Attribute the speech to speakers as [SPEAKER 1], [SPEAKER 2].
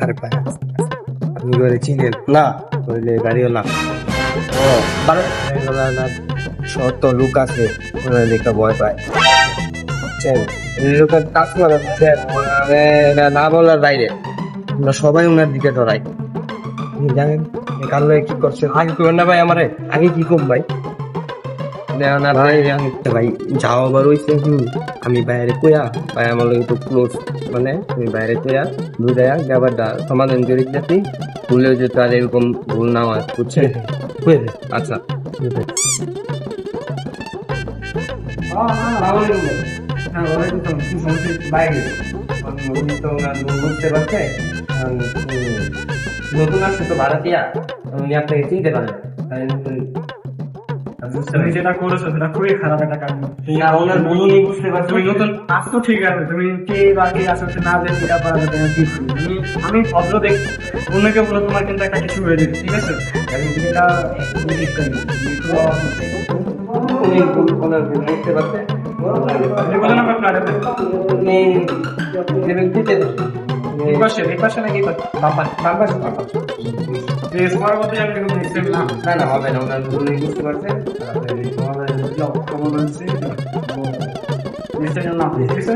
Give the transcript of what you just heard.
[SPEAKER 1] আরে ভাই আপনি করে চিনেন না বললে গাড়িওয়ালা ও গাড়িওয়ালা না শত লোক আছে ওরা দেখে ভয় পায় বুঝছেন এই লোকের কাজ করা বুঝছেন মানে এটা না বলার বাইরে আমরা সবাই ওনার দিকে ধরাই আপনি জানেন এই কালো কি করছে আগে করবেন না ভাই আমারে আগে কি কম ভাই না না ভাই ভাই যাও আবার হইছে আমি বাইরে কইয়া ভাই আমার লোক একটু ক্লোজ মানে আমি বাইরে কইয়া বুঝাইয়া ব্যাপারটা সমাধান করে দিতেছি ভুলেও যে তার এরকম ভুল না হয় বুঝছে আচ্ছা বুঝতে পারছে নতুন আসছে তো ভাড়াটিয়া উনি আপনাকে চিনতে পারেন
[SPEAKER 2] তুমি যেটা করেছো সেটা খুবই খারাপ একটা কাজ।
[SPEAKER 1] না ওনার মনই বুঝতে পারছে
[SPEAKER 2] তুমি নতুন আসতো ঠিক আছে, তুমি কে বা কে আসো না দেখে এটা করা যাবে না, ঠিক আছে? আমি ভদ্র দেখ অন্যকে বলে তোমার কিন্তু একটা কিছু হয়ে যাবে, ঠিক আছে? এটা ঠিক করি
[SPEAKER 1] উনি ওনার ভুল বুঝতে পারছে
[SPEAKER 2] আপনি বলেন আমার ফ্ল্যাটে
[SPEAKER 1] উনি দেবেন দিতে
[SPEAKER 2] এই পাশে নাকি
[SPEAKER 1] বাবা
[SPEAKER 2] প্লিজ পরবর্তী আমি কিন্তু দেখছেন না।
[SPEAKER 1] না না হবে না ওনার ভুল বুঝতে পারছে
[SPEAKER 2] খবর হচ্ছে নিশ্চয় না, ঠিক আছে?